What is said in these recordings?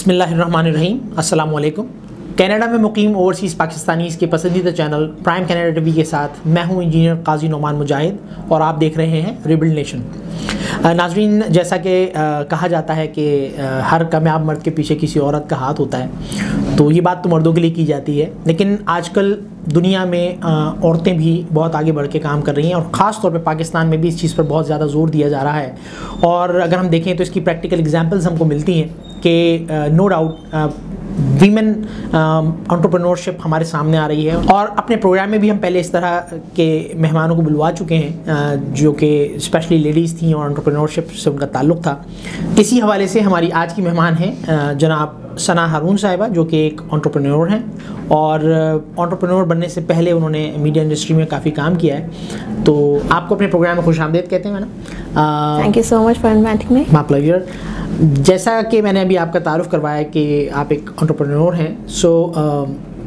बिस्मिल्लाहिर्रहमानिर्रहीम, अस्सलामु अलैकुम। कनाडा में मुकीम ओवरसीज़ पाकिस्तानीज़ के पसंदीदा चैनल प्राइम कनाडा टीवी के साथ मैं हूं इंजीनियर काजी नोमान मुजाहिद और आप देख रहे हैं रिबिल्ड नेशन। नाजरीन, जैसा कि कहा जाता है कि हर कामयाब मर्द के पीछे किसी औरत का हाथ होता है, तो ये बात तो मर्दों के लिए की जाती है, लेकिन आजकल दुनिया में औरतें भी बहुत आगे बढ़ के काम कर रही हैं और ख़ास तौर पे पाकिस्तान में भी इस चीज़ पर बहुत ज़्यादा जोर दिया जा रहा है। और अगर हम देखें तो इसकी प्रैक्टिकल एग्जांपल्स हमको मिलती हैं कि नो डाउट वीमेन एंटरप्रेन्योरशिप हमारे सामने आ रही है। और अपने प्रोग्राम में भी हम पहले इस तरह के मेहमानों को बुलवा चुके हैं जो कि स्पेशली लेडीज़ थी और एंटरप्रेन्योरशिप से उनका ताल्लुक़ था। इसी हवाले से हमारी आज की मेहमान हैं जनाब सना हारून साहिबा, जो कि एक एंटरप्रेन्योर हैं और एंटरप्रेन्योर बनने से पहले उन्होंने मीडिया इंडस्ट्री में काफ़ी काम किया है। तो आपको अपने प्रोग्राम में खुशामदीद कहते हैं madam. Thank you so much for inviting me. My pleasure. जैसा कि मैंने अभी आपका तारुफ करवाया कि आप एक एंटरप्रेन्योर हैं,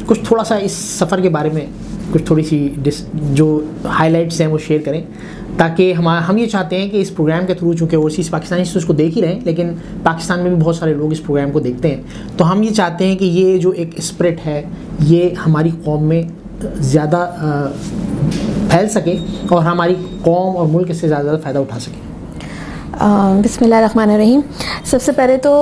कुछ थोड़ा सा इस सफ़र के बारे में कुछ थोड़ी सी जो हाइलाइट्स हैं वो शेयर करें, ताकि हम ये चाहते हैं कि इस प्रोग्राम के थ्रू, चूँकि ओवरसीज़ पाकिस्तानी तो उसको देख ही रहे हैं, लेकिन पाकिस्तान में भी बहुत सारे लोग इस प्रोग्राम को देखते हैं, तो हम ये चाहते हैं कि ये जो एक स्पिरिट है ये हमारी कौम में ज़्यादा फैल सके और हमारी कौम और मुल्क इससे ज़्यादा फ़ायदा उठा सके। बिस्मिल्लाहिर्रहमानिर्रहीम। सबसे पहले तो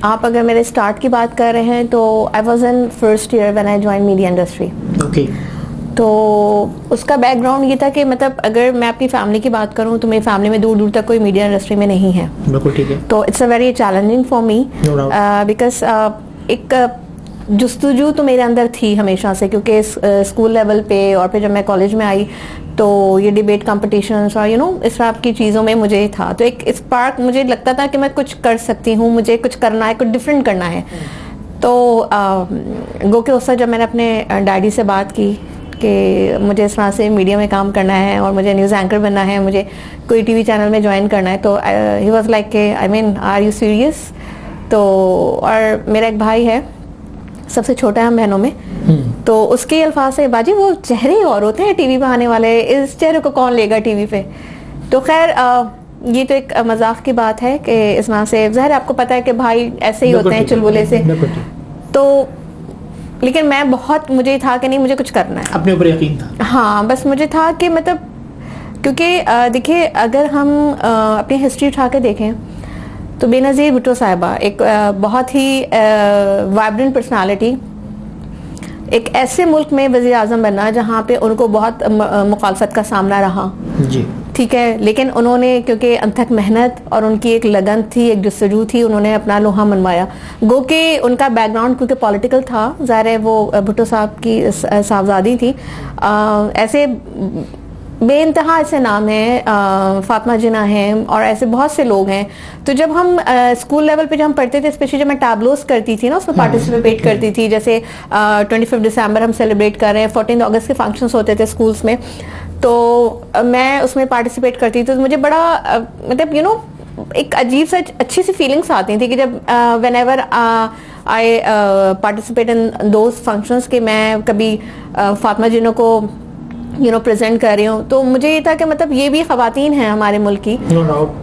आप अगर मेरे स्टार्ट की बात कर रहे हैं तो I was in first year when I join media industry. Okay. तो उसका बैकग्राउंड ये था कि मतलब अगर मैं अपनी फैमिली की बात करूं तो मेरी फैमिली में दूर दूर तक कोई मीडिया इंडस्ट्री में नहीं है। बिल्कुल ठीक है। तो it's a very challenging for me because एक जुस्तजू तो मेरे अंदर थी हमेशा से, क्योंकि स्कूल लेवल पे और फिर जब मैं कॉलेज में आई तो ये डिबेट कॉम्पिटिशन्स और इस तरह की चीज़ों में मुझे था, तो एक स्पार्क मुझे लगता था कि मैं कुछ कर सकती हूँ, मुझे कुछ करना है, कुछ डिफरेंट करना है। तो गो के उससे जब मैंने अपने डैडी से बात की कि मुझे इस तरह से मीडिया में काम करना है और मुझे न्यूज़ एंकर बनना है, मुझे कोई टीवी चैनल में ज्वाइन करना है, तो he was like I mean are you serious. तो और मेरा एक भाई है, सबसे छोटा है हम बहनों में, तो उसके अल्फाज से बाजी वो चेहरे और होते हैं टीवी पे आने वाले, इस चेहरे को कौन लेगा टीवी पे। तो खैर ये तो एक मजाक की बात है कि इस तरह से ज़ाहिर आपको पता है कि भाई ऐसे ही होते हैं चुलबुले से। तो लेकिन मैं बहुत, मुझे था कि नहीं मुझे कुछ करना है, अपने ऊपर यकीन था। हाँ, बस मुझे था कि मतलब क्योंकि देखिए अगर हम अपनी हिस्ट्री उठा के देखें तो बेनज़ीर भुट्टो साहिबा एक बहुत ही वाइब्रेंट पर्सनालिटी, एक ऐसे मुल्क में वज़ीर आज़म बनना जहाँ पे उनको बहुत मुखालफत का सामना रहा जी, ठीक है, लेकिन उन्होंने क्योंकि अनथक मेहनत और उनकी एक लगन थी, एक जस्तजू थी, उन्होंने अपना लोहा मनवाया। गो के उनका बैकग्राउंड क्योंकि पॉलिटिकल था, ज़ाहिर है वो भुट्टो साहब की साहबजादी थी। ऐसे बेइंतहा ऐसे नाम हैं, फातिमा जिन्ना हैं और ऐसे बहुत से लोग हैं। तो जब हम स्कूल लेवल पे जब हम पढ़ते थे, स्पेशली जब मैं टैबलोस करती थी ना, उसमें पार्टिसिपेट करती थी, जैसे 25 दिसंबर हम सेलिब्रेट कर रहे हैं, 14 अगस्त के फंक्शंस होते थे स्कूल्स में, तो मैं उसमें पार्टिसिपेट करती थी। तो मुझे बड़ा मतलब एक अजीब सा अच्छी सी फीलिंग्स आती थी कि जब when ever I participate in those functions के मैं कभी फातिमा जिन्ना को प्रेजेंट कर रही हूँ, तो मुझे ये था कि मतलब ये भी ख़वातीन हैं हमारे मुल्क की।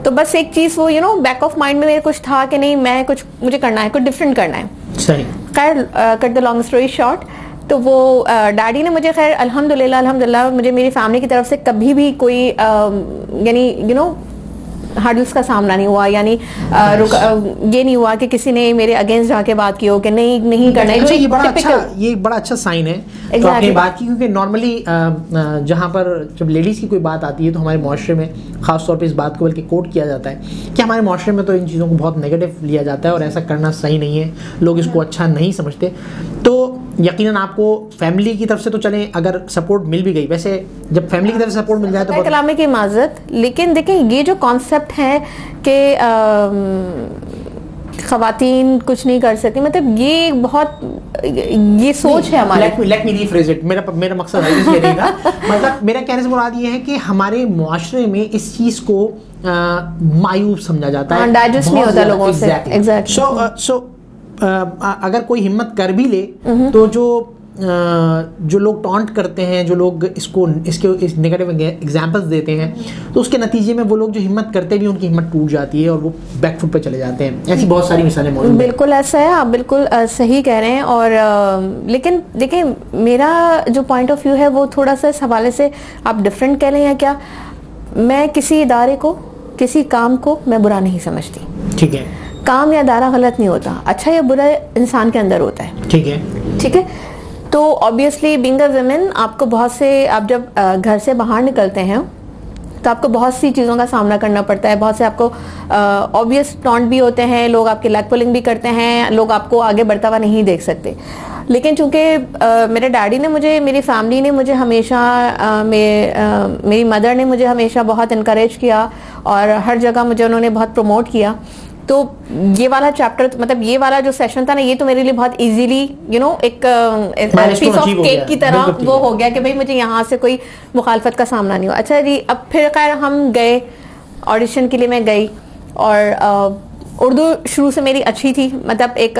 तो बस एक चीज़ वो बैक ऑफ माइंड में मेरे कुछ था कि नहीं मैं कुछ मुझे करना है, कुछ डिफरेंट करना है। सही। खैर cut the long story short, तो वो डैडी ने मुझे खैर अल्हम्दुलिल्लाह मुझे मेरी फैमिली की तरफ से कभी भी कोई यानी हार्डल्स का सामना नहीं हुआ, यानी ये नहीं हुआ कि किसी ने मेरे अगेंस्ट जाके बात की हो कि नहीं करना है। ये बड़ा अच्छा साइन है तो आपने बात की, क्योंकि नॉर्मली जहाँ पर जब लेडीज़ की कोई बात आती है तो हमारे माशरे में ख़ास तौर पे इस बात को बल्कि कोट किया जाता है कि हमारे माशरे में तो इन चीज़ों को बहुत नेगेटिव लिया जाता है और ऐसा करना सही नहीं है, लोग इसको अच्छा नहीं समझते। तो यकीनन आपको फैमिली की तरफ से तो चलें, अगर सपोर्ट मिल भी गई, वैसे जब फैमिली की तरफ से सपोर्ट मिल जाए तो कलामे की माजरत, लेकिन देखें ये जो कॉन्सेप्ट है कि ख़वातीन कुछ नहीं कर सकती, मतलब ये बहुत ये सोच है हमारी। लेट मी रीफ्रेज इट, मेरा मकसद है ये नहीं था मतलब मेरा कहने से मुराद ये है कि हमारे मुआशरे में इस चीज़ को मायूब समझा जाता है, डाइजेस्ट नहीं होता लोगों से। एग्जैक्टली। सो अगर कोई हिम्मत कर भी ले तो जो जो लोग टॉन्ट करते हैं, जो लोग इस नेगेटिव एग्जाम्पल्स देते हैं, तो उसके नतीजे में वो लोग जो हिम्मत करते भी उनकी हिम्मत टूट जाती है और वो बैकफुट पे चले जाते हैं। ऐसी बहुत सारी मिसालें मौजूद हैं। बिल्कुल ऐसा है, आप बिल्कुल सही कह रहे हैं। और लेकिन देखिए, मेरा जो पॉइंट ऑफ व्यू है वो थोड़ा सा इस हवाले से आप डिफरेंट कह लें या क्या, मैं किसी इदारे को, किसी काम को मैं बुरा नहीं समझती। ठीक है। काम या इदारा गलत नहीं होता, अच्छा या बुरा इंसान के अंदर होता है। ठीक है। ठीक है। तो ऑब्वियसली बीइंग अ वुमेन, आपको बहुत से, आप जब घर से बाहर निकलते हैं तो आपको बहुत सी चीज़ों का सामना करना पड़ता है। बहुत से आपको ऑब्वियस टॉन्ट भी होते हैं, लोग आपकी लेग पुलिंग भी करते हैं, लोग आपको आगे बढ़ता हुआ नहीं देख सकते। लेकिन चूंकि मेरे डैडी ने मुझे, मेरी फैमिली ने मुझे हमेशा, मेरी मदर ने मुझे हमेशा बहुत इनकरेज किया और हर जगह मुझे उन्होंने बहुत प्रमोट किया। तो ये वाला चैप्टर, मतलब ये वाला जो सेशन था ना, ये तो मेरे लिए बहुत इजीली एक पीस ऑफ केक की तरह वो हो गया कि भाई मुझे यहाँ से कोई मुखालफत का सामना नहीं हुआ। अच्छा जी, अब फिर खैर हम गए ऑडिशन के लिए, मैं गई और उर्दू शुरू से मेरी अच्छी थी, मतलब एक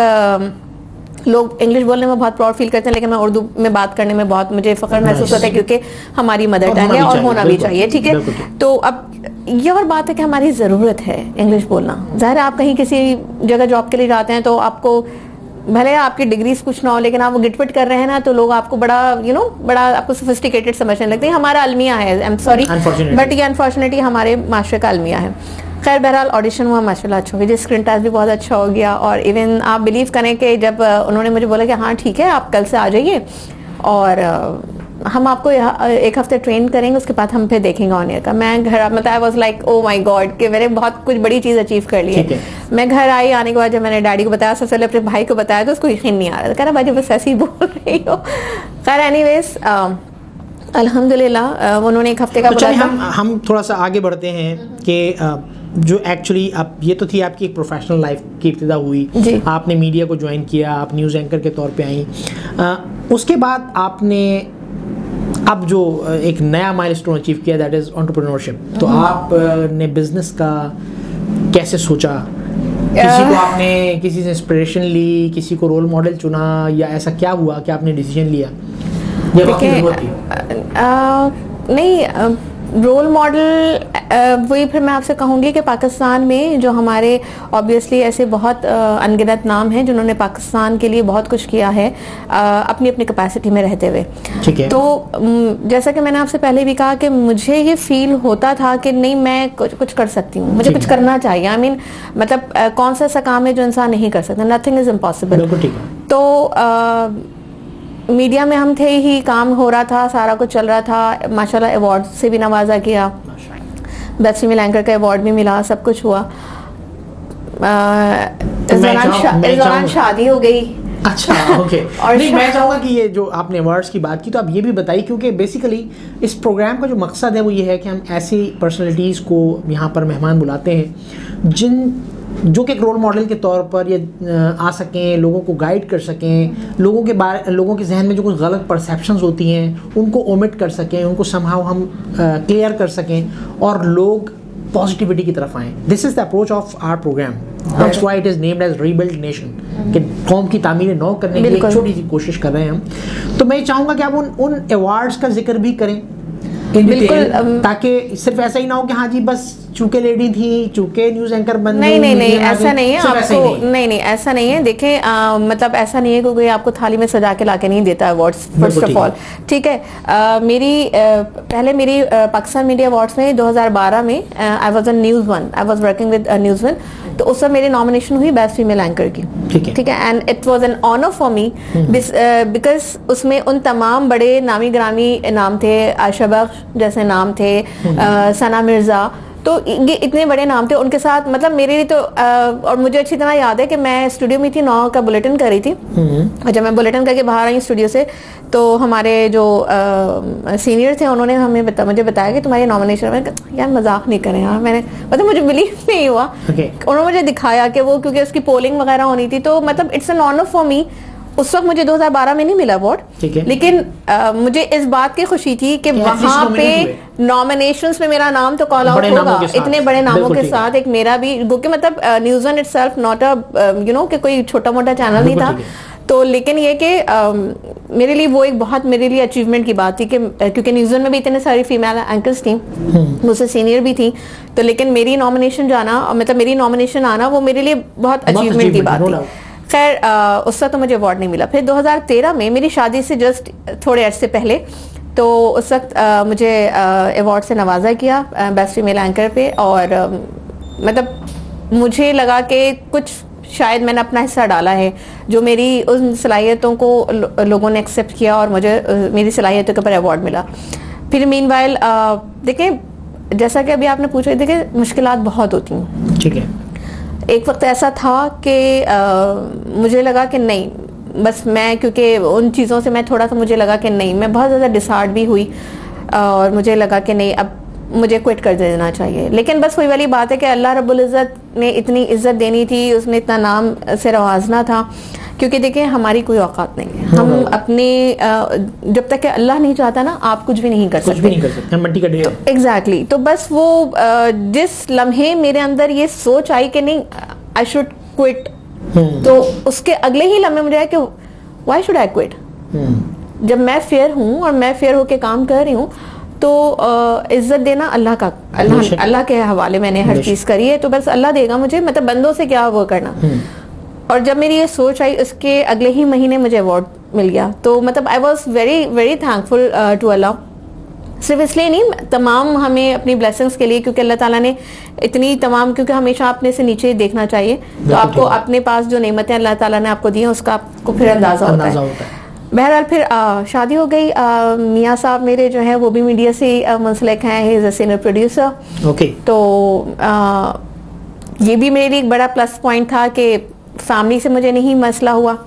लोग इंग्लिश बोलने में बहुत प्राउड फील करते हैं, लेकिन मैं उर्दू में बात करने में बहुत मुझे फख्र महसूस होता है, क्योंकि हमारी मदर टंग है और होना भी चाहिए। ठीक है। तो अब ये और बात है कि हमारी ज़रूरत है इंग्लिश बोलना। ज़ाहिर है, आप कहीं किसी जगह जॉब के लिए जाते हैं तो आपको, भले आपकी डिग्रीज कुछ ना हो, लेकिन आप वो गिटपिट कर रहे हैं ना, तो लोग आपको बड़ा बड़ा आपको सोफिस्टिकेटेड समझने लगते हैं। हमारा अलमिया है, आई एम सॉरी बट ये अनफॉर्चुनेटली हमारे माशरे का अलमिया है। खैर बहरहाल ऑडिशन हुआ, माशाल्लाह अच्छा हो गया, स्क्रीन टेस्ट भी बहुत अच्छा हो गया। और इवन आप बिलीव करें कि जब उन्होंने मुझे बोला कि हाँ ठीक है, आप कल से आ जाइए और हम आपको एक हफ्ते ट्रेन करेंगे, उसके बाद हम फिर देखेंगे ऑन एयर का। मैं घर, मतलब आई was like oh my God कि मैंने बहुत कुछ बड़ी चीज़ अचीव कर ली है। मैं घर आई, आने के बाद जब मैंने डैडी को बताया, सबसे पहले अपने भाई को बताया, तो उसको यकीन नहीं आ रहा था, कह रहा भाई बस ऐसे ही बोल रही हो। खैर एनीवेज अल्हम्दुलिल्लाह उन्होंने एक हफ्ते का बोला था। हम थोड़ा सा आगे बढ़ते हैं कि जो एक्चुअली आप, ये तो थी आपकी एक प्रोफेशनल लाइफ की इब्तिदा हुई, आपने मीडिया को ज्वाइन किया, आप न्यूज़ एंकर के तौर पे आई। उसके बाद आपने अब जो एक नया माइलस्टोन अचीव किया, दैट इज़ एंटरप्रेन्योरशिप। तो आपने बिजनेस का कैसे सोचा? किसी को आपने, किसी से इंस्पिरेशन ली, किसी को रोल मॉडल चुना, या ऐसा क्या हुआ कि आपने डिसीजन लिया? नहीं, रोल मॉडल वही फिर मैं आपसे कहूँगी कि पाकिस्तान में जो हमारे ऑब्वियसली ऐसे बहुत अनगिनत नाम हैं जिन्होंने पाकिस्तान के लिए बहुत कुछ किया है अपनी अपनी कैपेसिटी में रहते हुए। ठीक है। तो जैसा कि मैंने आपसे पहले भी कहा कि मुझे ये फील होता था कि नहीं, मैं कुछ कर सकती हूँ, मुझे कुछ करना चाहिए। आई मीन मतलब कौन सा ऐसा काम है जो इंसान नहीं कर सकता? Nothing is impossible. तो मीडिया में हम थे ही, काम हो रहा था, सारा कुछ चल रहा था, माशाल्लाह अवार्ड से भी नवाजा किया, बेस्ट फीमेल एंकर का अवार्ड भी मिला, सब कुछ हुआ। इस दौरान शादी हो गई। अच्छा, ओके। और नहीं, मैं चाहूँगा कि ये जो आपने अवार्ड्स की बात की, तो आप ये भी बताइए, क्योंकि बेसिकली इस प्रोग्राम का जो मकसद है वो ये है कि हम ऐसी पर्सनैलिटीज़ को यहाँ पर मेहमान बुलाते हैं जो कि एक रोल मॉडल के तौर पर ये आ सकें, लोगों को गाइड कर सकें, लोगों के जहन में जो कुछ गलत परसेप्शंस होती हैं उनको ओमिट कर सकें, उनको समहाउ हम क्लियर कर सकें और लोग पॉजिटिविटी की तरफ आएँ। This is the approach of our programme, that's why it is named as rebuild nation, कि कौम की तामीर नौ करने की एक छोटी सी कोशिश कर रहे हैं हम। तो मैं चाहूँगा कि आप उन अवार्ड्स का जिक्र भी करें बिल्कुल, ताकि सिर्फ ऐसा ही ना हो कि हाँ जी बस चूंकि लेडी थी, चूंकि न्यूज़ एंकर बन गई। नहीं ऐसा नहीं है आपको, नहीं ऐसा नहीं है। देखें मतलब ऐसा नहीं है कि कोई आपको थाली में सजा के लाके नहीं देता अवार्ड्स, फर्स्ट ऑफ ऑल। ठीक है। पहले मेरी पाकिस्तान मीडिया अवार्ड्स में 2012 में I was on news one, I was working with news one, तो उस समय मेरी नॉमिनेशन हुई बेस्ट फीमेल एंकर की। ठीक है। And it was an honour for me because उसमें उन तमाम बड़े नामी ग्रामी नाम थे, आयशा बख्श जैसे नाम थे, सना मिर्जा, तो ये इतने बड़े नाम थे उनके साथ। मतलब मेरे लिए तो और मुझे अच्छी तरह याद है कि मैं स्टूडियो में थी, 9 का बुलेटिन कर रही थी, और जब मैं बुलेटिन करके बाहर आई स्टूडियो से, तो हमारे जो सीनियर थे उन्होंने मुझे बताया कि तुम्हारी नॉमिनेशन में, यार मजाक नहीं करें यार, मैंने मतलब मुझे बिलीव नहीं हुआ। उन्होंने मुझे दिखाया कि वो, क्योंकि उसकी पोलिंग वगैरह होनी थी, तो मतलब it's an honour for me. उस वक्त मुझे 2012 में नहीं मिला अवार्ड, लेकिन मुझे इस बात की खुशी थी कि वहां पे नॉमिनेशंस में मेरा नाम तो कॉल आउट होगा, इतने बड़े नामों के साथ। एक मेरा भी, क्योंकि मतलब news one itself not a कि कोई छोटा मोटा चैनल नहीं था, तो लेकिन ये कि मेरे लिए वो एक बहुत मेरे लिए अचीवमेंट की बात थी कि क्योंकि न्यूज़ में भी इतने सारी फीमेल एंकर्स थी, मुझसे सीनियर भी थी, तो लेकिन मेरी नॉमिनेशन जाना, मतलब मेरी नॉमिनेशन आना, वो मेरे लिए बहुत अचीवमेंट की बात थी। खैर उसका तो मुझे अवार्ड नहीं मिला। फिर 2013 में मेरी शादी से जस्ट थोड़े अर्से पहले, तो उस वक्त मुझे अवार्ड से नवाजा किया बेस्ट फीमेल एंकर पे, और मतलब मुझे लगा कि कुछ शायद मैंने अपना हिस्सा डाला है, जो मेरी उन सलाहियतों को लोगों ने एक्सेप्ट किया और मुझे मेरी सलाहियतों के ऊपर अवार्ड मिला। फिर मीनवाइल देखें, जैसा कि अभी आपने पूछा, देखिए मुश्किलात बहुत होती हैं, ठीक है। एक वक्त ऐसा था कि मुझे लगा कि नहीं, बस मैं, क्योंकि उन चीज़ों से मैं थोड़ा सा, मुझे लगा कि नहीं, मैं बहुत ज़्यादा डिसहार्ट भी हुई और मुझे लगा कि नहीं, अब मुझे क्विट कर देना चाहिए। लेकिन बस वही वाली बात है कि अल्लाह रब्बुल इज़्ज़त ने इतनी इज्जत देनी थी, उसने इतना नाम से नवाजना था, क्योंकि देखिए हमारी कोई औकात नहीं है, हम अपने जब तक कि अल्लाह नहीं चाहता ना, आप कुछ भी नहीं कर सकते, कुछ भी नहीं कर सकते, हम मट्टी का ढेर। एग्जैक्टली। तो बस वो जिस लम्हे मेरे अंदर ये सोच आई कि नहीं, आई शुड क्विट, तो उसके अगले ही लम्हे मुझे आया कि व्हाई शुड आई क्विट, जब मैं फेयर हूँ और मैं फेयर होके काम कर रही हूँ, तो इज्जत देना अल्लाह का, अल्लाह के हवाले मैंने हर चीज करी है, तो बस अल्लाह देगा मुझे, मतलब बंदों से क्या वो करना। और जब मेरी ये सोच आई, उसके अगले ही महीने मुझे अवार्ड मिल गया। तो मतलब I was very very thankful to Allah, सिर्फ इसलिए नहीं, तमाम हमें अपनी ब्लेसिंग्स के लिए, क्योंकि अल्लाह ताला ने इतनी तमाम, क्योंकि हमेशा अपने से नीचे देखना चाहिए, तो आपको अपने पास जो नेमतें अल्लाह ताला ने आपको दी हैं, उसका आपको फिर अंदाजा होता है। बहरहाल फिर शादी हो गई। मियाँ साहब मेरे जो हैं वो भी मीडिया से मुंसलिक हैं, he is a senior producer. Okay. तो ये भी मेरे लिए एक बड़ा प्लस पॉइंट था कि फैमिली से मुझे नहीं मसला हुआ।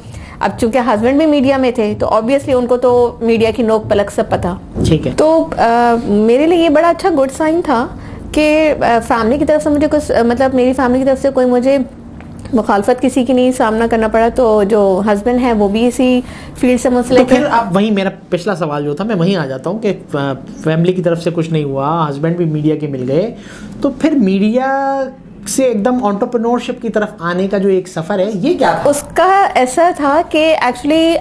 अब चूंकि हस्बैंड भी मीडिया में थे, तो ऑब्वियसली उनको तो मीडिया की नोक पलक सब पता, ठीक है। तो मेरे लिए ये बड़ा अच्छा गुड साइन था कि फैमिली की तरफ से मुझे कुछ, मतलब मेरी फैमिली की तरफ से कोई मुझे मुखालफत किसी की नहीं सामना करना पड़ा। तो जो हस्बैंड है वो भी इसी फील्ड से मुंसलिक है। तो फिर आप वहीं, मेरा पिछला सवाल जो था, मैं वहीं आ जाता हूँ कि फैमिली की तरफ से कुछ नहीं हुआ, हस्बैंड भी मीडिया के मिल गए, तो फिर मीडिया से एकदम एंटरप्रेन्योरशिप की तरफ आने का जो एक सफ़र है, ये क्या था? उसका ऐसा था कि एक्चुअली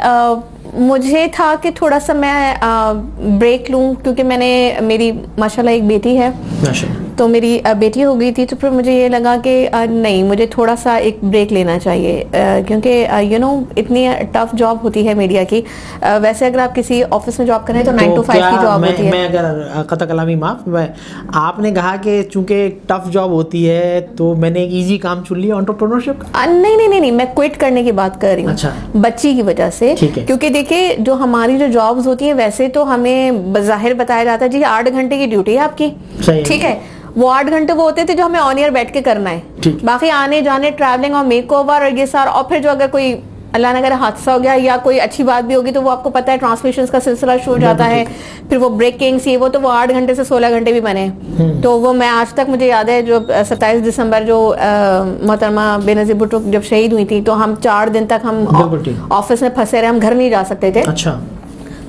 मुझे था कि थोड़ा सा मैं ब्रेक लूँ, क्योंकि मैंने, मेरी माशाल्लाह एक बेटी है, तो मेरी बेटी हो गई थी, तो फिर मुझे ये लगा कि नहीं, मुझे थोड़ा सा एक ब्रेक लेना चाहिए, क्योंकि यू नो इतनी टफ जॉब होती है मीडिया की। वैसे अगर आप किसी ऑफिस में जॉब करें तो 9 to 5 की जॉब होती है। मैं अगर कता कलामी माफ, आपने कहा कि चूंकि टफ जॉब होती है तो मैंने एक इजी काम चुन लिया, एंटरप्रेन्योरशिप। नहीं, मैं क्विट करने की बात कर रही हूँ। अच्छा। बच्ची की वजह से, क्योंकि देखिए जो हमारी जो जॉब्स होती है, वैसे तो हमें बज़ाहिर बताया जाता है जी 8 घंटे की ड्यूटी है आपकी, ठीक है, वो 8 घंटे वो होते थे जो हमें ऑन ईयर बैठ के करना है, बाकी आने जाने, ट्रैवलिंग और मेकओवर और ये सारा, और फिर जो अगर कोई अल्लाह न करे हादसा हो गया या कोई अच्छी बात भी होगी तो वो आपको पता है ट्रांसमिशन का सिलसिला शुरू हो जाता है, फिर वो ब्रेकिंग्स ये वो, तो वो 8 घंटे से 16 घंटे भी बने। तो वो मैं आज तक मुझे याद है, जो 27 दिसंबर जो मोहतरमा बेनज़ीर भुट्टो जब शहीद हुई थी, तो हम 4 दिन तक हम ऑफिस में फंसे रहे, हम घर नहीं जा सकते थे। अच्छा।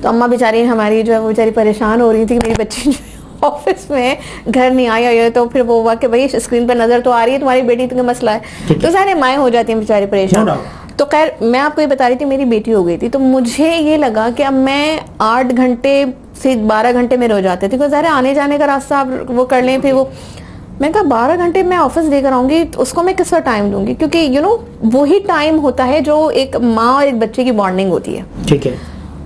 तो अम्मा बेचारी हमारी जो है वो बेचारी परेशान हो रही थी कि मेरी बच्ची ऑफिस में घर नहीं आई है, तो फिर वो हुआ कि भाई स्क्रीन पर नजर तो आ रही है तुम्हारी बेटी, तुम्हें मसला है, तो सारे माएँ हो जाती हैं बेचारी परेशान। तो खैर मैं आपको ये बता रही थी, मेरी बेटी हो गई थी, तो मुझे ये लगा कि अब मैं 8 घंटे से 12 घंटे मेरे हो जाते थे, ज़ाहिर आने जाने का रास्ता आप वो कर लें, फिर वो मैं कहा 12 घंटे मैं ऑफिस लेकर आऊंगी तो उसको मैं किस टाइम दूंगी, क्योंकि यू नो वही टाइम होता है जो एक माँ और एक बच्चे की बॉन्डिंग होती है, ठीक है,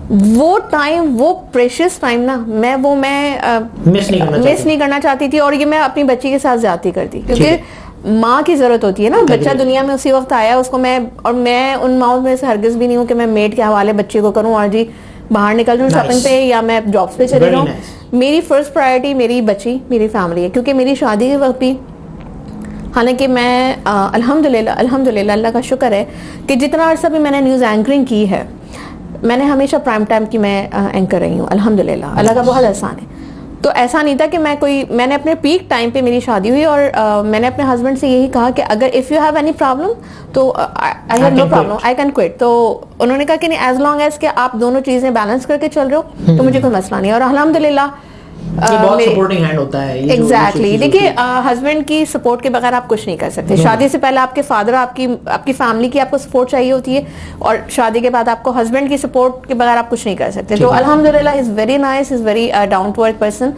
वो टाइम, वो प्रेशियस टाइम ना, मैं मिस नहीं करना चाहती थी, और ये मैं अपनी बच्ची के साथ ज्यादती करती, क्योंकि माँ की जरूरत होती है ना, बच्चा दुनिया में उसी वक्त आया, उसको मैं उन माओं में से हरगिज भी नहीं हूँ कि मैं मेड के हवाले बच्चे को करूँ और जी बाहर निकल जाऊँ शॉपिंग पे या मैं जॉब्स पे चले जाऊँ। मेरी फर्स्ट प्रायोरिटी मेरी बच्ची, मेरी फैमिली है, क्योंकि मेरी शादी के वक्त भी, हालांकि मैं अल्हम्दुलिल्लाह अल्लाह का शुक्र है कि जितना अर्सा भी मैंने न्यूज़ एंकरिंग की है, मैंने हमेशा प्राइम टाइम की मैं एंकर रही हूँ, अल्हम्दुलिल्लाह, अल्लाह का बहुत एहसान है। तो ऐसा नहीं था कि मैंने अपने पीक टाइम पे मेरी शादी हुई और मैंने अपने हस्बैंड से यही कहा कि अगर if you have any problem तो I have no problem, I can quit. तो उन्होंने कहा कि नहीं, एज लॉन्ग एज कि आप दोनों चीज़ें बैलेंस करके चल रहे हो तो मुझे कोई मसला नहीं। और अल्हम्दुलिल्लाह बहुत सपोर्टिंग हैंड होता है। एग्जैक्टली। देखिए हस्बैंड की सपोर्ट के बगैर आप कुछ नहीं कर सकते। शादी से पहले आपके फादर, आपकी फैमिली की आपको सपोर्ट चाहिए होती है, और शादी के बाद आपको हस्बैंड की सपोर्ट के बगैर आप कुछ नहीं कर सकते। तो अल्हम्दुलिल्लाह is very nice, is very down to earth person.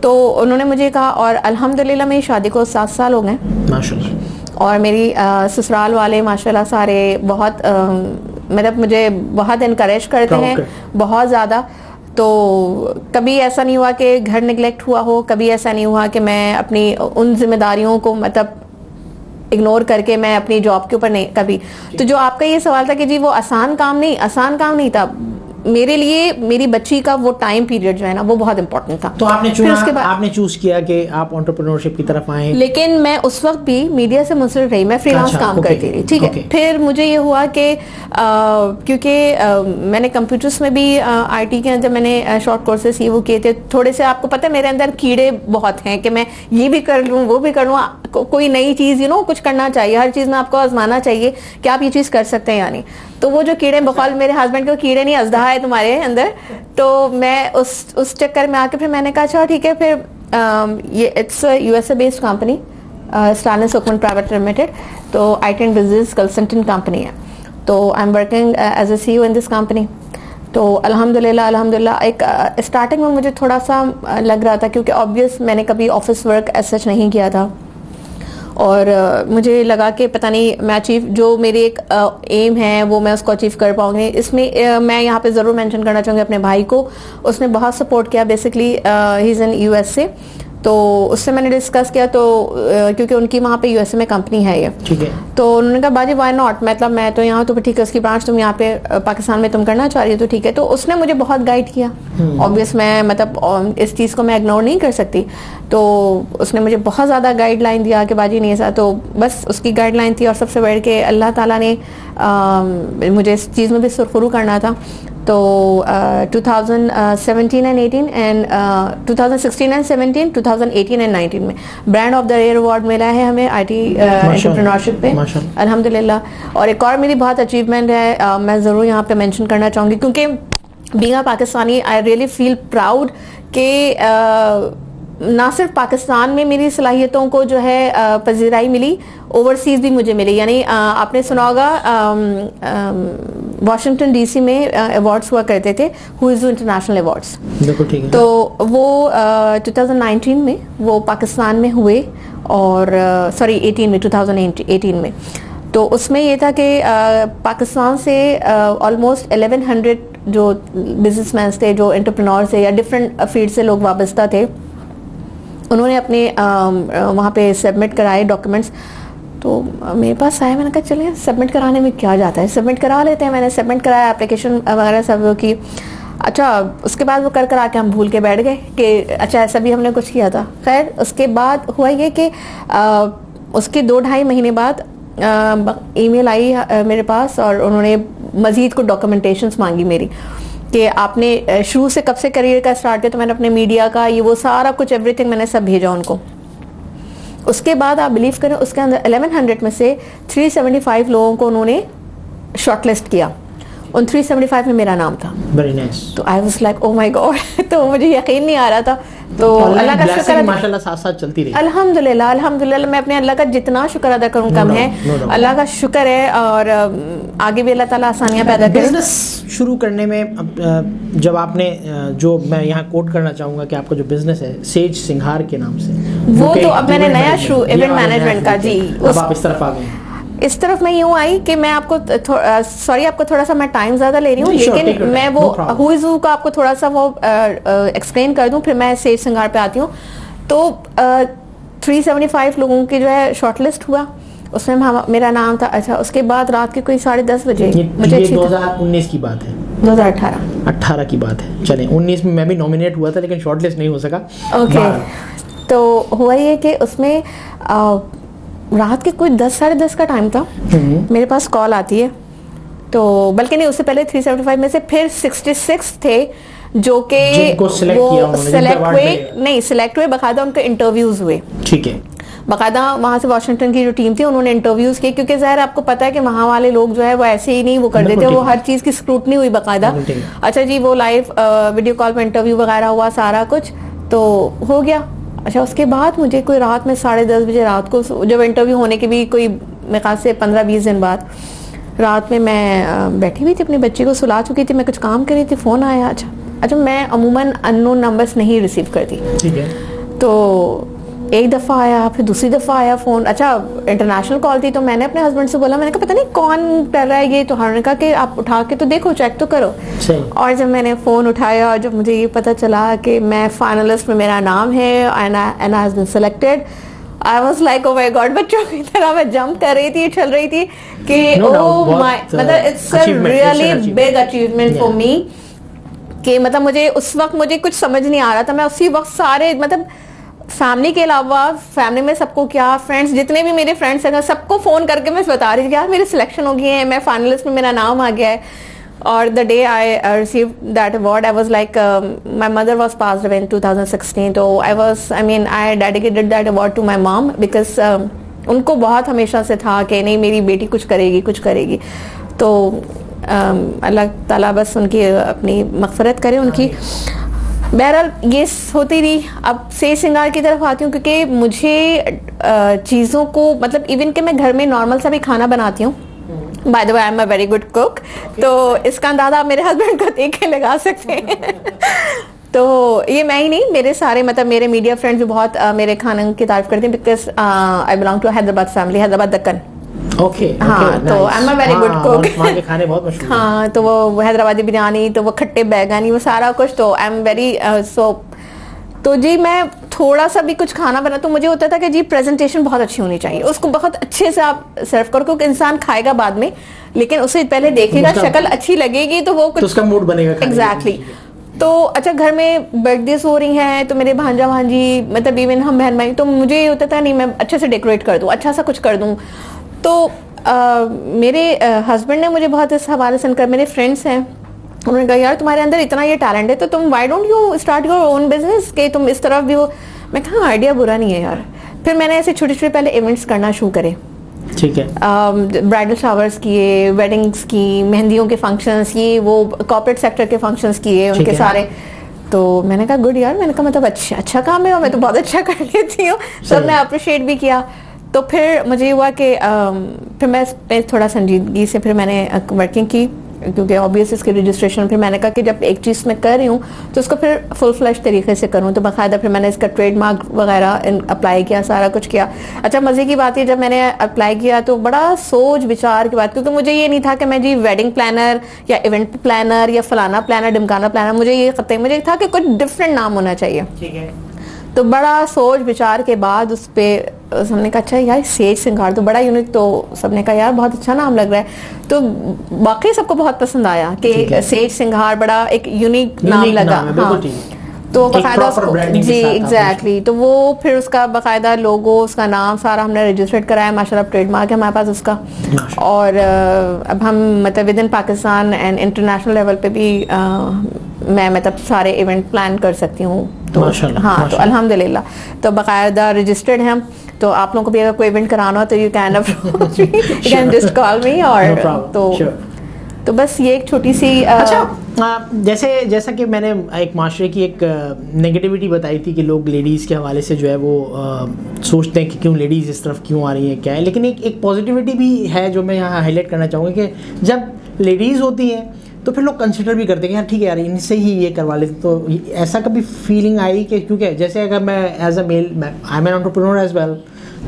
तो उन्होंने मुझे कहा, और अल्हम्दुलिल्लाह मेरी शादी को 7 साल हो गए माशाल्लाह। और मेरी ससुराल वाले माशाल्लाह सारे बहुत मतलब मुझे बहुत इनकरेज करते हैं, बहुत ज़्यादा। तो कभी ऐसा नहीं हुआ कि घर निगलेक्ट हुआ हो, कभी ऐसा नहीं हुआ कि मैं अपनी उन जिम्मेदारियों को मतलब इग्नोर करके मैं अपनी जॉब के ऊपर नहीं कभी। तो जो आपका ये सवाल था कि जी वो आसान काम नहीं था मेरे लिए। मेरी बच्ची का वो टाइम पीरियड जो है ना वो बहुत इंपॉर्टेंट था। तो आपने चूज किया कि आप एंटरप्रेन्योरशिप की तरफ आए। लेकिन मैं उस वक्त भी मीडिया से मुंसलिक रही, मैं फ्रीलांस काम करती रही, ठीक है। फिर मुझे ये हुआ कि क्योंकि मैंने कंप्यूटर्स में भी आईटी के अंदर मैंने शॉर्ट कोर्सेस ये वो किए थे। थोड़े से आपको पता है मेरे अंदर कीड़े बहुत हैं कि मैं ये भी कर लूँ वो भी कर लूँ, कोई नई चीज़ कुछ करना चाहिए, हर चीज़ में आपको आजमाना चाहिए कि आप ये चीज़ कर सकते हैं या नहीं। तो वो जो कीड़े बखौल मेरे हस्बैंड के कीड़े नहीं, अजदा है तुम्हारे अंदर। तो मैं उस चक्कर में आके फिर मैंने कहा अच्छा ठीक है। फिर ये it's USA based company, Stalin Sukman private limited. तो IT and business consultant company है। तो I am working as a CEO in this company. तो अल्हम्दुलिल्लाह एक स्टार्टिंग में मुझे थोड़ा सा लग रहा था, क्योंकि ऑब्वियस मैंने कभी ऑफिस वर्क एज सच नहीं किया था, और मुझे लगा कि पता नहीं मैं अचीव जो मेरी एक एम है वो मैं उसको अचीव कर पाऊंगी। इसमें मैं यहाँ पे ज़रूर मेंशन करना चाहूँगी अपने भाई को, उसने बहुत सपोर्ट किया। Basically he is in USA, तो उससे मैंने डिस्कस किया। तो क्योंकि उनकी वहाँ पे यूएसए में कंपनी है ये, ठीक है। तो उन्होंने कहा बाजी वाई नॉट, मतलब मैं तो यहाँ तो ठीक है, उसकी ब्रांच तुम यहाँ पे पाकिस्तान में तुम करना चाह रही हो तो ठीक है। तो उसने मुझे बहुत गाइड किया। ऑब्वियस मैं मतलब इस चीज़ को मैं इग्नोर नहीं कर सकती। तो उसने मुझे बहुत ज़्यादा गाइडलाइन दिया कि बाजी नहीं ऐसा, तो बस उसकी गाइडलाइन थी। और सबसे बढ़ के अल्लाह ताला ने मुझे इस चीज़ में भी सुरखरू करना था। तो 2017 एंड 18 एंड 2016 एंड 17, 2018 एंड 19 में brand of the year award मिला है हमें आईटी एंटरप्रेन्योरशिप पे, अल्हम्दुलिल्लाह। और एक और मेरी बहुत अचीवमेंट है, मैं ज़रूर यहाँ पे मेंशन करना चाहूँगी, क्योंकि being a Pakistani I really feel proud कि ना सिर्फ पाकिस्तान में मेरी सलाहियतों को जो है पजीराई मिली, ओवरसीज भी मुझे मिली। यानी आपने सुना होगा वाशिंगटन डीसी में अवार्ड्स हुआ करते थे, हुइज़ इंटरनेशनल अवार्ड्स। तो वो 2019 में वो पाकिस्तान में हुए, और सॉरी 18 में 2018 में। तो उसमें ये था कि पाकिस्तान से ऑलमोस्ट 1100 जो बिजनेसमैन थे, जो एंटरप्रेन्योर थे या डिफरेंट फील्ड से लोग वाबस्ता थे, उन्होंने अपने वहाँ पे सबमिट कराए डॉक्यूमेंट्स। तो मेरे पास आए, मैंने कहा चलिए सबमिट कराने में क्या जाता है, सबमिट करा लेते हैं। मैंने सबमिट कराया, एप्लीकेशन वगैरह सब की। अच्छा, उसके बाद वो कर आके हम भूल के बैठ गए कि अच्छा ऐसा भी हमने कुछ किया था। खैर उसके बाद हुआ ये कि उसके 2-2.5 महीने बाद ईमेल आई मेरे पास, और उन्होंने मज़ीद कुछ डॉक्यूमेंटेशंस मांगी मेरी कि आपने शुरू से कब से करियर का स्टार्ट किया। तो मैंने अपने मीडिया का ये वो सारा कुछ एवरीथिंग मैंने सब भेजा उनको। उसके बाद आप बिलीव करें, उसके अंदर 1100 में से 375 लोगों को उन्होंने शॉर्टलिस्ट किया। उन 375 में मेरा नाम था। Very nice. तो आई was like oh my God, तो मुझे यकीन नहीं आ रहा था। तो अल्लाह का शुक्र है, माशाल्लाह साथ साथ चलती रही। अल्हम्दुलिल्लाह मैं अपने अल्लाह का जितना शुक्र अदा करूं कम है। अल्लाह का शुक्र है, और आगे भी अल्लाह ताला आसानियां पैदा करे। बिजनेस शुरू करने में जब आपने जो मैं यहाँ कोट करना चाहूँगा कि आपका जो बिजनेस है सेज सिंघार के नाम से, वो तो अब मैंने नया शुरू इवेंट मैनेजमेंट का, जी अब आप इस तरफ आ गए। इस तरफ मैं यूँ आई कि मैं आपको सॉरी आपको थोड़ा सा मैं टाइम ज़्यादा ले रही हूँ, लेकिन मैं वो हु इज़ हु का आपको थोड़ा सा वो एक्सप्लेन कर दूँ, फिर मैं सेज सिंगार पे आती हूँ। तो 375 लोगों की जो है शॉर्टलिस्ट हुआ, उसमें मेरा नाम था। अच्छा, उसके बाद रात के कोई 10:30 बजे, मुझे 2019 की बात है, 2018 की बात है। चले 19 में मैं भी नॉमिनेट हुआ था, लेकिन शॉर्टलिस्ट नहीं हो सका। ओके, तो हुआ ये कि उसमें रात के कोई 10 साढ़े 10 का टाइम था, मेरे पास कॉल आती है। तो बल्कि नहीं, उससे पहले 375 में से फिर 66 थे जो कि सिलेक्ट हुए, बाकायदा उनके इंटरव्यूज हुए। ठीक है, बाकायदा वहाँ से वाशिंगटन की जो टीम थी उन्होंने इंटरव्यूज किए, क्योंकि ज़ाहिर आपको पता है कि वहाँ वाले लोग जो है वो ऐसे ही नहीं वो कर देते, वो हर चीज़ की स्क्रूटनी हुई बाकायदा। अच्छा जी, वो लाइव वीडियो कॉल पे इंटरव्यू वगैरह हुआ सारा कुछ। तो हो गया। अच्छा, उसके बाद मुझे कोई रात में 10:30 बजे रात को, जब इंटरव्यू होने के भी कोई मेरे ख्याल से 15-20 दिन बाद, रात में मैं बैठी हुई थी, अपने बच्चे को सुला चुकी थी, मैं कुछ काम कर रही थी, फ़ोन आया। अच्छा मैं अमूमन अननोन नंबर्स नहीं रिसीव करती, ठीक है। तो एक दफ़ा आया, फिर दूसरी दफ़ा आया फ़ोन। अच्छा इंटरनेशनल कॉल थी, तो मैंने अपने हस्बैंड से बोला, मैंने कहा पता नहीं कौन कर रहा है ये, तो उन्होंने कहा कि आप उठा के तो देखो, चेक तो करो। और जब मैंने फ़ोन उठाया और जब मुझे ये पता चला कि मैं फाइनलिस्ट में मेरा नाम है and I has been selected, I was like oh my God, बच्चों की तरह मैं जंप कर रही थी, चल रही थी कि ओ माई, मतलब it's a really big achievement for me. कि मतलब मुझे उस वक्त मुझे कुछ समझ नहीं आ रहा था, मैं उसी वक्त सारे मतलब फैमिली के अलावा, फैमिली में सबको क्या, फ्रेंड्स जितने भी मेरे फ्रेंड्स हैं सबको फ़ोन करके मैं बता रही थी कि यार मेरी सिलेक्शन हो गई है, मैं फाइनलिस्ट में मेरा नाम आ गया है। और the day I receive that award, I was like, my mother was passed away in 2016, तो I dedicated that award to my mom, because उनको बहुत हमेशा से था कि नहीं मेरी बेटी कुछ करेगी। तो अल्लाह ताला बस उनकी अपनी मग़फ़िरत करे उनकी। बहरहाल ये होती रही। अब सेज सिंगार की तरफ आती हूँ, क्योंकि मुझे चीज़ों को मतलब इवन कि मैं घर में नॉर्मल सा भी खाना बनाती हूँ, by the way I am a very good cook, तो इसका अंदाजा आप मेरे हस्बैंड को देख के लगा सकते हैं। तो ये मैं ही नहीं, मेरे सारे मतलब मेरे मीडिया फ्रेंड्स भी बहुत मेरे खाने की तारीफ करते हैं, because I belong to Hyderabad family, Hyderabad Deccan. Okay, हाँ, तो I am a very good cook. वहाँ के खाने बहुत मशहूर हैं। हाँ, तो वो हैदराबादी बिरयानी, तो वो खट्टे बैगनी, वो सारा कुछ, तो आई एम वेरी तो जी मैं थोड़ा सा भी कुछ खाना बना तो मुझे होता था कि जी प्रेजेंटेशन बहुत अच्छी होनी चाहिए, उसको बहुत अच्छे से आप सर्व करो, क्योंकि इंसान खाएगा बाद में, लेकिन उसे पहले देखेगा, शक्ल अच्छी लगेगी तो वो कुछ तो उसका मूड बनेगा। एग्जैक्टली। तो अच्छा घर में बर्थडेज हो रही हैं, तो मेरे भांजा भांजी मतलब इवन हम बहन भाई, तो मुझे ये होता था नहीं मैं अच्छे से डेकोरेट कर दूं, अच्छा सा कुछ कर दूं। तो मेरे हस्बैंड ने मुझे बहुत इस हवाले से कर, मेरे फ्रेंड्स हैं, उन्होंने कहा यार तुम्हारे अंदर इतना ये टैलेंट है, तो तुम why don't you start your own business, कि तुम इस तरफ भी हो। मैं कहा आइडिया बुरा नहीं है यार। फिर मैंने ऐसे छोटे छोटे पहले इवेंट्स करना शुरू करे, ठीक है, ब्राइडल शावर्स किए, वेडिंग्स की, मेहंदियों के फंक्शंस, ये वो कॉर्पोरेट सेक्टर के फंक्शंस किए उनके सारे। तो मैंने कहा गुड यार, मैंने कहा मतलब अच्छा काम है और मैं तो बहुत अच्छा कर लेती हूँ, सबने अप्रिशिएट भी किया। तो फिर मुझे हुआ कि फिर मैं थोड़ा संजीदगी से फिर मैंने वर्किंग की, क्योंकि ऑब्वियस इसकी रजिस्ट्रेशन, फिर मैंने कहा कि जब एक चीज़ मैं कर रही हूँ तो उसको फिर फुल फ्लैश तरीके से करूँ, तो बाकायदा फिर मैंने इसका ट्रेडमार्क वगैरह अप्लाई किया, सारा कुछ किया। अच्छा मज़े की बात है, जब मैंने अप्लाई किया तो बड़ा सोच विचार की बात, क्योंकि मुझे ये नहीं था कि मैं जी वेडिंग प्लानर या इवेंट प्लानर या फलाना प्लानर ढिमकाना प्लानर, मुझे था कि कुछ डिफरेंट नाम होना चाहिए, ठीक है। तो बड़ा सोच विचार के बाद उस पर हमने कहा अच्छा यार सेज सिंगार तो बड़ा यूनिक, तो सबने कहा यार बहुत अच्छा नाम लग रहा है, तो बाकी सबको बहुत पसंद आया कि सेज सिंगार बड़ा एक यूनिक नाम लगा। हाँ, तो बाकायदा जी एग्जैक्टली, तो वो फिर उसका बाकायदा लोगो, उसका नाम सारा हमने रजिस्टर्ड कराया, माशाल्लाह ट्रेडमार्क है हमारे पास उसका। और अब हम मतलब with in Pakistan and international level पे भी मैं मतलब सारे इवेंट प्लान कर सकती हूँ, तो हाँ, तो अल्हम्दुलिल्लाह तो बाकायदा रजिस्टर्ड हैं हम। तो आप लोगों को भी अगर कोई इवेंट कराना हो तो you can approach me, you can just call मी। और तो बस ये एक छोटी सी जैसा कि मैंने एक माशरे की एक नेगेटिविटी बताई थी कि लोग लेडीज़ के हवाले से जो है वो सोचते हैं कि क्यों लेडीज़ इस तरफ क्यों आ रही है, क्या है, लेकिन एक पॉजिटिविटी भी है जो मैं यहाँ हाईलाइट करना चाहूँगा कि जब लेडीज़ होती हैं तो फिर लोग कंसिडर भी करते हैं कि यार ठीक है यार इनसे ही ये करवा लेते। तो ऐसा कभी फीलिंग आई कि क्योंकि जैसे अगर मैं as a male, I am an entrepreneur as well,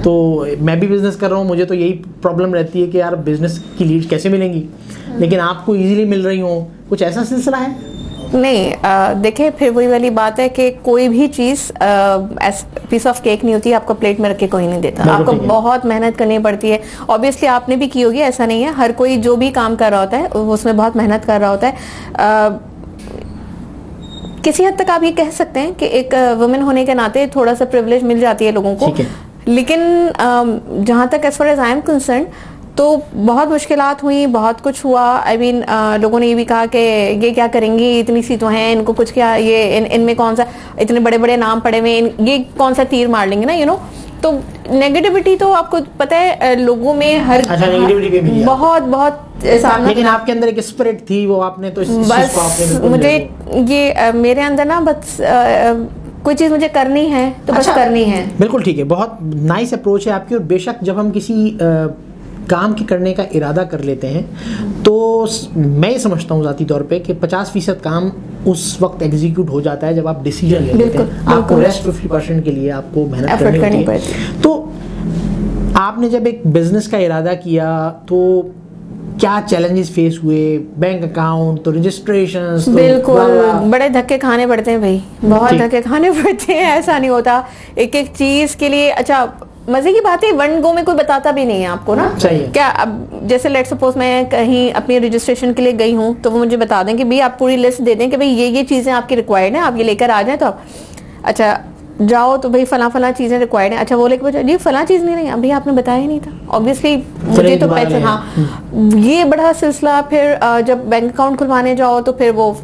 तो मैं भी बिज़नेस कर रहा हूँ, मुझे तो यही प्रॉब्लम रहती है कि यार बिज़नेस की लीड कैसे मिलेंगी, लेकिन आपको इजीली मिल रही हो, कुछ ऐसा सिलसिला है? नहीं, देखिए फिर वही वाली बात है कि कोई भी चीज़ पीस ऑफ केक नहीं होती, आपको प्लेट में रख के कोई नहीं देता, आपको बहुत मेहनत करनी पड़ती है। ऑब्वियसली आपने भी की होगी, ऐसा नहीं है, हर कोई जो भी काम कर रहा होता है उसमें बहुत मेहनत कर रहा होता है। किसी हद तक आप ये कह सकते हैं कि एक वुमेन होने के नाते थोड़ा सा प्रिविलेज मिल जाती है लोगों को, लेकिन जहाँ तक as far as I am concern तो बहुत मुश्किलात हुई, बहुत कुछ हुआ। आई मीन लोगों ने ये भी कहा कि ये क्या करेंगी, इतनी सी तो हैं, इनको कुछ क्या, ये इनमें कौन सा, इतने बड़े बड़े नाम पड़े हुए, ये कौन सा तीर मार लेंगे ना, यू नो। तो नेगेटिविटी तो आपको पता है लोगों में हर बहुत बहुत सामना, लेकिन आपके अंदर एक स्पिरिट थी, वो आपने तो बस मुझे ये मेरे अंदर ना बस कोई चीज़ मुझे करनी है तो बस करनी है। बिल्कुल ठीक है, बहुत नाइस अप्रोच है आपकी। और बेशक जब हम किसी काम के करने का इरादा कर लेते हैं तो मैं ये समझता हूँ ज़ाती तौर पे कि 50% काम उस वक्त एग्जीक्यूट हो जाता है जब आप डिसीजन ले लेते हैं। आपको रेस्ट 50% के लिए आपको मेहनत करनी होती है। तो आपने जब एक बिजनेस का इरादा किया तो क्या चैलेंजेस फेस हुए? बैंक अकाउंट तो रजिस्ट्रेशन तो बिल्कुल बड़े धक्के खाने पड़ते हैं भाई, बहुत धक्के खाने पड़ते हैं, ऐसा नहीं होता एक एक चीज के लिए। अच्छा मजे की बात है, वन गो में कोई बताता भी नहीं है आपको ना क्या। अब जैसे लेट सपोज मैं कहीं अपनी रजिस्ट्रेशन के लिए गई हूँ तो वो मुझे बता दें कि भाई आप पूरी लिस्ट दे दें कि भाई ये चीजें आपकी रिक्वायर्ड है, आप ये लेकर आ जाए। तो आप अच्छा जाओ तो भाई फला चीजें रिक्वायर्ड है, अच्छा वो लेकर जी फला चीज नहीं रही, अभी आपने बताया ही नहीं था, ऑब्वियसली मुझे तो पैसे। हाँ ये बड़ा सिलसिला। फिर जब बैंक अकाउंट खुलवाने जाओ तो फिर वो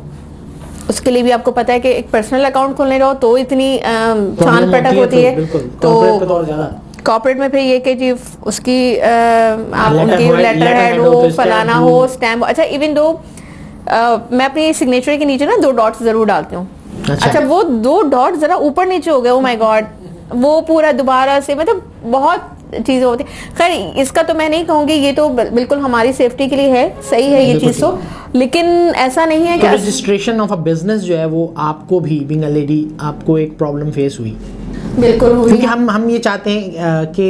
उसके लिए भी आपको पता है कि एक पर्सनल अकाउंट खोलने जाओ तो इतनी छान पटक होती है। तो कॉर्पोरेट में फिर ये कि जी उसकी आप उनकी लेटर हेड हो, फलाना हो, स्टैम्प। अच्छा इवन दो मैं अपनी सिग्नेचर के नीचे ना 2 डॉट्स जरूर डालती हूँ। अच्छा वो 2 डॉट जरा ऊपर नीचे हो गए, ओ माय गॉड, वो पूरा दोबारा से, मतलब बहुत चीजें होती है। खैर इसका तो मैं नहीं कहूंगी, ये तो बिल्कुल हमारी सेफ्टी के लिए है, सही है ये चीज तो, लेकिन ऐसा नहीं है कि रजिस्ट्रेशन ऑफ अ बिजनेस जो है वो आपको भी बीइंग अ लेडी आपको एक प्रॉब्लम फेस हुई। बिल्कुल हुई। क्योंकि हम ये चाहते हैं कि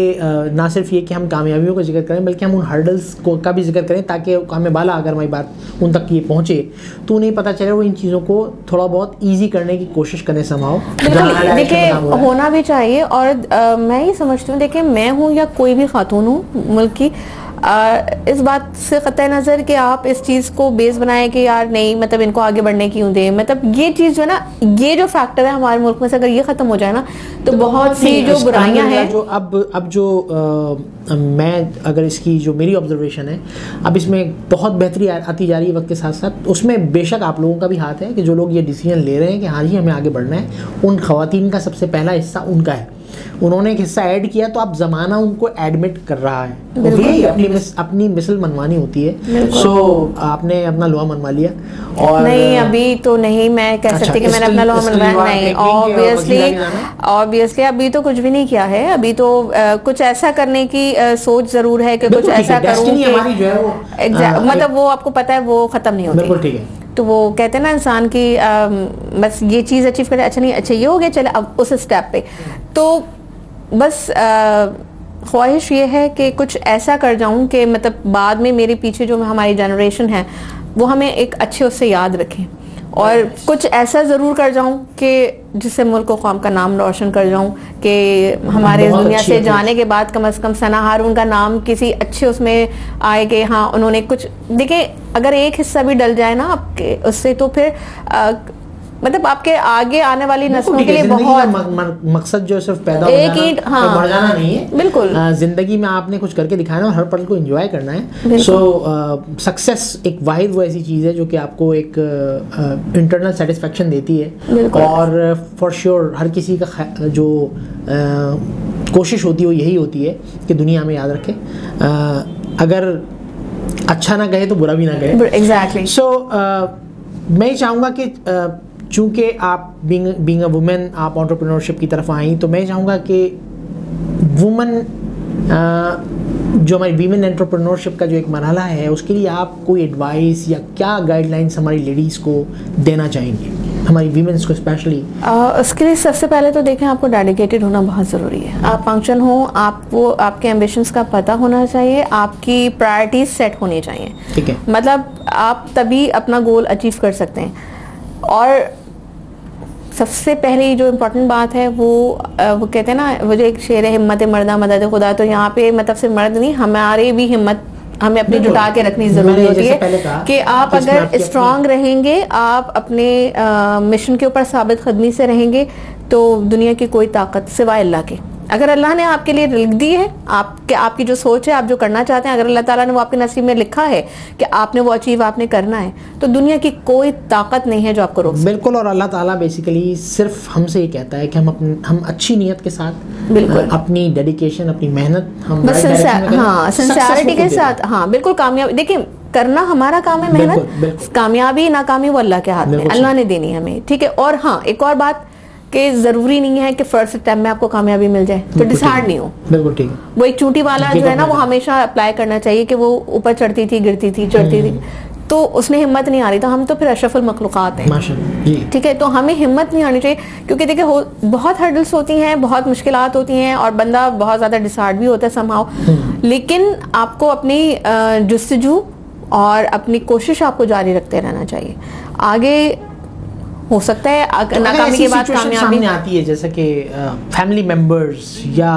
ना सिर्फ ये कि हम कामयाबियों का जिक्र करें बल्कि हम उन हर्डल्स का भी जिक्र करें ताकि हमें बाला अगर हमारी बात उन तक ये पहुंचे तो उन्हें पता चले वो इन चीज़ों को थोड़ा बहुत ईजी करने की कोशिश करें समाओ। देखिए होना भी चाहिए। और मैं ये समझती हूँ, देखिए मैं हूँ या कोई भी खातून हूँ मुल्क की, इस बात से कतई नज़र कि आप इस चीज़ को बेस बनाएं कि यार नहीं मतलब इनको आगे बढ़ने क्यों दें, मतलब ये चीज़ जो है ना, ये जो फैक्टर है हमारे मुल्क में से अगर ये ख़त्म हो जाए ना तो बहुत सी जो बुराइयां हैं जो अब जो मैं अगर इसकी जो मेरी ऑब्जर्वेशन है अब इसमें बहुत बेहतरी आती जा रही है वक्त के साथ साथ। उसमें बेशक आप लोगों का भी हाथ है कि जो लोग ये डिसीजन ले रहे हैं कि हाँ जी हमें आगे बढ़ना है, उन ख़वातीन का सबसे पहला हिस्सा उनका है। उन्होंने एक हिस्सा ऐड किया तो अब ज़माना उनको एडमिट कर रहा है, अपनी मिसल मनवानी होती है। सो आपने अपना लोहा मनवा लिया और नहीं अभी तो नहीं मैं कह सकती कि मैंने अपना लोहा मनवाया नहीं। ऑब्वियसली अभी तो कुछ भी नहीं किया है। अभी तो कुछ ऐसा करने की सोच जरूर है कि कुछ ऐसा करूँ, मतलब वो आपको पता है वो खत्म नहीं होती। तो वो कहते हैं ना इंसान की बस ये चीज़ अचीव करे, अच्छा नहीं अच्छा ये हो गया चले अब उस स्टेप पे। तो बस ख्वाहिश ये है कि कुछ ऐसा कर जाऊं कि मतलब बाद में मेरे पीछे जो हमारी जनरेशन है वो हमें एक अच्छे उससे याद रखें, और कुछ ऐसा ज़रूर कर जाऊं कि जिससे मुल्क को कौम का नाम रोशन कर जाऊं कि हमारे दुनिया से जाने के बाद कम से कम सना हारून का नाम किसी अच्छे उसमें आए कि हाँ उन्होंने कुछ। देखिए अगर एक हिस्सा भी डल जाए ना आपके उससे तो फिर मतलब आपके आगे आने वाली नस्लों के लिए बहुत मकसद जो सिर्फ पैदा एक ईंट मर जाना नहीं है। बिल्कुल जिंदगी में आपने कुछ करके दिखाना और हर पल को एंजॉय करना है। सो सक्सेस एक वाहिद वो ऐसी चीज़ है जो कि आपको एक इंटरनल सेटिस्फेक्शन देती है, और फॉर श्योर हर किसी का जो कोशिश होती है वो यही होती है कि दुनिया में याद रखे, अगर अच्छा ना कहे तो बुरा भी ना कहे। एग्जैक्टली। सो मैं चाहूँगा कि चूँकि आप बीइंग अ वुमेन आप एंटरप्रेन्योरशिप की तरफ आई, तो मैं चाहूँगा कि वुमेन जो हमारी वीमेन एंटरप्रेन्योरशिप का जो एक मरहला है उसके लिए आप कोई एडवाइस या क्या गाइडलाइंस हमारी लेडीज़ को देना चाहेंगे, हमारी वीमेंस को स्पेशली? उसके लिए सबसे पहले तो देखें आपको डेडिकेटेड होना बहुत ज़रूरी है। आप फंक्शन हो, आपको आपके एम्बिशंस का पता होना चाहिए, आपकी प्रायोरिटीज सेट होनी चाहिए। ठीक है, मतलब आप तभी अपना गोल अचीव कर सकते हैं। और सबसे पहली जो इम्पोर्टेंट बात है वो कहते हैं ना, वो जो एक शेर है हिम्मत मर्दा मदद खुदा, तो यहाँ पे मतलब सिर्फ मर्द नहीं हमारे भी हिम्मत हमें अपनी जुटा के रखनी जरूरी होती है कि आप अगर स्ट्रांग रहेंगे, आप अपने मिशन के ऊपर साबित कदमी से रहेंगे तो दुनिया की कोई ताकत सिवाय अल्लाह के, अगर अल्लाह ने आपके लिए लिख दी है, आपकी जो सोच है, आप जो करना चाहते हैं, अगर अल्लाह ताला ने वो आपके नसीब में लिखा है कि आपने वो अचीव आपने करना है, तो दुनिया की कोई ताकत नहीं है जो आपको रोक। बिल्कुल। और अल्लाह ताला बेसिकली सिर्फ हमसे ये कहता है कि हम अच्छी नीयत के साथ, बिल्कुल अपनी डेडिकेशन, अपनी मेहनत, हम सिंसियरिटी के साथ, हाँ बिल्कुल कामयाबी। देखिए करना हमारा काम है, मेहनत, कामयाबी नाकामी वो अल्लाह के हाथ में, अल्लाह ने देनी हमें, ठीक है। और हाँ एक और बात कि ज़रूरी नहीं है कि फर्स्ट अटेम्प्ट में आपको कामयाबी मिल जाए, तो डिसहार्ड नहीं हो। बिल्कुल ठीक है। वो एक चूंटी वाला जो है ना, वो हमेशा अप्लाई करना चाहिए कि वो ऊपर चढ़ती थी, गिरती थी, चढ़ती थी, तो उसमें हिम्मत नहीं आ रही। तो हम तो फिर अशरफुल मखलूक़ात हैं, ठीक है। तो हमें हिम्मत नहीं आनी चाहिए, क्योंकि देखिए बहुत हर्डल्स होती हैं, बहुत मुश्किलात होती हैं, और बंदा बहुत ज़्यादा डिसहार्ड भी होता है समहाउ। लेकिन आपको अपनी जुस्तजू और अपनी कोशिश आपको जारी रखते रहना चाहिए। आगे हो सकता है नाकामी के बाद कामयाबी सामने आती है, जैसे कि फैमिली मेंबर्स या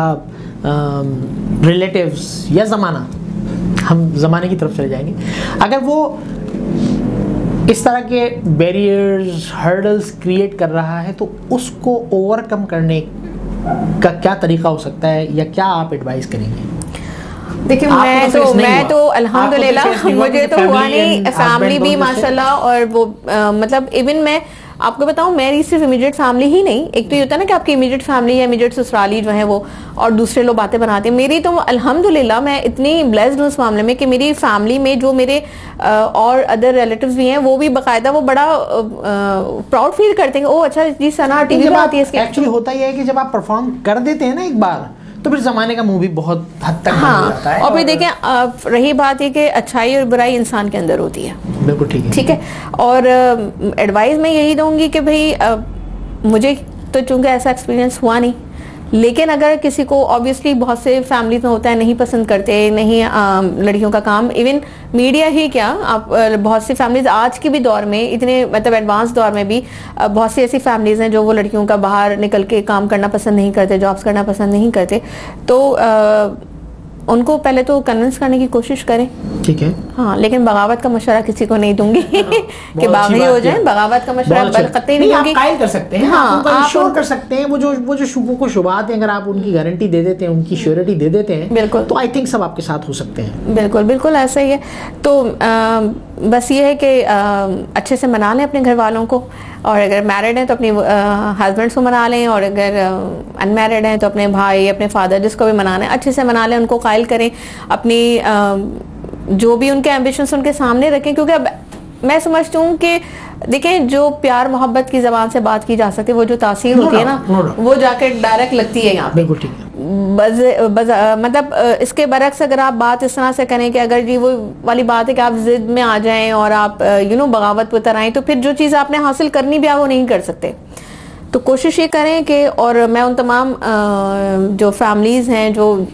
रिलेटिव्स या ज़माना, हम ज़माने की तरफ चले जाएंगे, अगर वो इस तरह के बैरियर्स, हर्डल्स क्रिएट कर रहा है, तो उसको ओवरकम करने का क्या तरीका हो सकता है, या क्या आप एडवाइस करेंगे? देखिए मैं तो अल्हम्दुलिल्लाह मुझे तो हुआ नहीं, फैमिली भी माशाल्लाह, और वो मतलब इवन मैं आपको बताऊं, मेरी सिर्फ इमीडिएट फैमिली ही नहीं, एक तो ये होता है ना कि आपकी इमीडिएट फैमिली या इमीडिएट ससुराली जो है वो, और दूसरे लोग बातें बनाते हैं। मेरी तो अल्हम्दुलिल्लाह मैं इतनी ब्लेस्ड हूँ इस मामले में कि मेरी फैमिली में जो मेरे और अदर रिलेटिव्स भी हैं, वो भी बाकायदा वो बड़ा प्राउड फील करते हैं, ओ अच्छा जी सना टीवी में आती है इसके। एक्चुअली होता ही है कि जब आप परफॉर्म कर देते हैं ना एक बार, तो फिर ज़माने का मुंह भी बहुत हद तक बन जाता है। और फिर देखें, रही बात ये कि अच्छाई और बुराई इंसान के अंदर होती है, बिल्कुल ठीक है, ठीक है। और एडवाइस मैं यही दूंगी कि भाई मुझे तो चूंकि ऐसा एक्सपीरियंस हुआ नहीं, लेकिन अगर किसी को, ऑब्वियसली बहुत से फैमिलीज में होता है नहीं पसंद करते, नहीं लड़कियों का काम, इवन मीडिया ही क्या, आप बहुत सी फैमिलीज आज के भी दौर में, इतने मतलब एडवांस दौर में भी बहुत सी ऐसी फैमिलीज हैं जो वो लड़कियों का बाहर निकल के काम करना पसंद नहीं करते, जॉब्स करना पसंद नहीं करते। तो उनको पहले तो कन्विंस करने की कोशिश करें, ठीक है, हाँ, लेकिन बगावत का मशवरा किसी को नहीं दूंगी कि बागी हो जाए, बगावत का मशवरा कतई नहीं दूंगी। आप कायल कर सकते हैं, हाँ, आप श्योर कर सकते हैं, वो जो शुबों को शुबात है, अगर आप उनकी गारंटी दे देते हैं, उनकी श्योरिटी दे देते हैं, बिल्कुल, तो आई थिंक सब आपके साथ हो सकते हैं। बिल्कुल बिल्कुल ऐसा ही है। तो बस ये है कि अच्छे से मना लें अपने घर वालों को, और अगर मैरिड हैं तो अपने हस्बैंड्स को मना लें, और अगर अनमैरिड हैं तो अपने भाई, अपने फादर, जिसको भी मनाना है अच्छे से मना लें, उनको कायल करें, अपनी जो भी उनके एम्बिशंस उनके सामने रखें। क्योंकि अब मैं समझती हूँ कि देखें, जो प्यार मोहब्बत की ज़बान से बात की जा सकती है, वो जो तासीर होती है ना, वो जाके डायरेक्ट लगती है यहाँ पे। बिल्कुल ठीक है। मतलब इसके बरक्स अगर आप बात इस तरह से करें कि अगर जी वो वाली बात है कि आप जिद में आ जाएं और आप बगावत पर उतर आएं, तो फिर जो चीज़ आपने हासिल करनी भी है वो नहीं कर सकते। तो कोशिश ये करें कि, और मैं उन तमाम जो फैमिलीज़ हैं, जो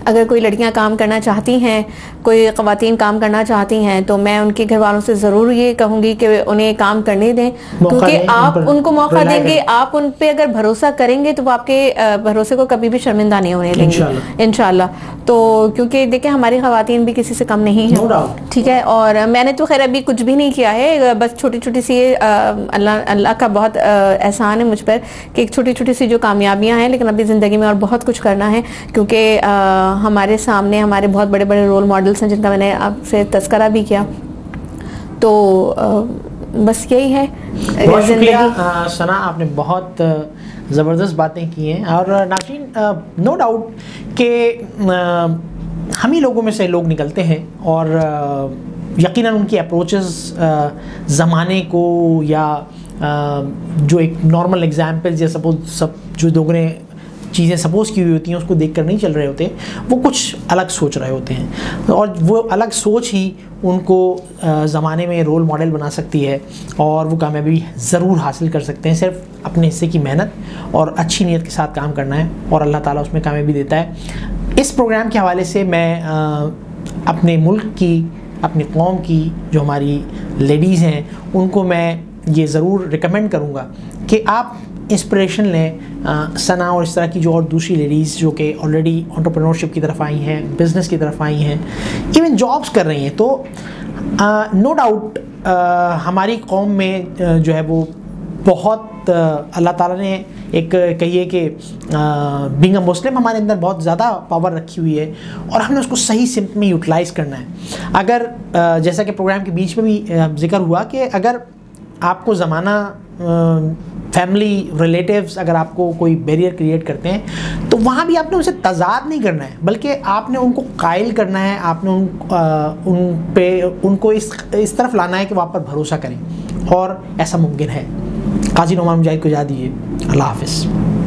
अगर कोई लड़कियां काम करना चाहती हैं, कोई ख़वातीन काम करना चाहती हैं, तो मैं उनके घर वालों से ज़रूर ये कहूँगी कि उन्हें काम करने दें, क्योंकि आप उनको मौका देंगे, आप उन पे अगर भरोसा करेंगे तो वो आपके भरोसे को कभी भी शर्मिंदा नहीं होने देंगे इंशाल्लाह। तो क्योंकि देखिए हमारी ख़वातीन भी किसी से कम नहीं है, ठीक है। और मैंने तो खैर अभी कुछ भी नहीं किया है, बस छोटी छोटी सी अल्लाह का बहुत एहसान है मुझ पर कि छोटी छोटी सी जो कामयाबियाँ हैं, लेकिन अभी ज़िंदगी में और बहुत कुछ करना है, क्योंकि हमारे सामने हमारे बहुत बड़े बड़े रोल मॉडल्स हैं जिनका मैंने आपसे तस्करा भी किया। तो बस यही है। बहुत शुक्रिया सना, आपने बहुत ज़बरदस्त बातें की हैं। और नाज़रीन, नो डाउट कि हम ही लोगों में से लोग निकलते हैं, और यकीनन उनकी अप्रोचेस ज़माने को, या जो एक नॉर्मल एग्जाम्पल, या सपोज सब जो दोगुने चीज़ें सपोज की हुई होती हैं उसको देखकर नहीं चल रहे होते, वो कुछ अलग सोच रहे होते हैं, और वो अलग सोच ही उनको ज़माने में रोल मॉडल बना सकती है, और वो कामयाबी ज़रूर हासिल कर सकते हैं। सिर्फ अपने हिस्से की मेहनत और अच्छी नीयत के साथ काम करना है, और अल्लाह ताला उसमें कामयाबी देता है। इस प्रोग्राम के हवाले से मैं अपने मुल्क की, अपनी कौम की जो हमारी लेडीज़ हैं, उनको मैं ये ज़रूर रिकमेंड करूँगा कि आप इंस्पिरेशन लें सना और इस तरह की जो और दूसरी लेडीज़ जो कि ऑलरेडी एंटरप्रेन्योरशिप की तरफ आई हैं, बिज़नेस की तरफ आई हैं, इवन जॉब्स कर रही हैं। तो नो डाउट हमारी कौम में जो है वो बहुत अल्लाह ताला ने एक कहिए कि बीइंग अ मुस्लिम हमारे अंदर बहुत ज़्यादा पावर रखी हुई है, और हमने उसको सही सिमत में यूटिलाइज़ करना है। अगर जैसा कि प्रोग्राम के बीच में भी जिक्र हुआ कि अगर आपको ज़माना, फैमिली, रिलेटिव्स अगर आपको कोई बैरियर क्रिएट करते हैं, तो वहाँ भी आपने उनसे तज़ाद नहीं करना है, बल्कि आपने उनको कायल करना है, आपने उनको इस तरफ लाना है कि वो आप पर भरोसा करें, और ऐसा मुमकिन है। काजी नोमान मुजाहिद को इजाज़त दीजिए। अल्लाह हाफ़िज़।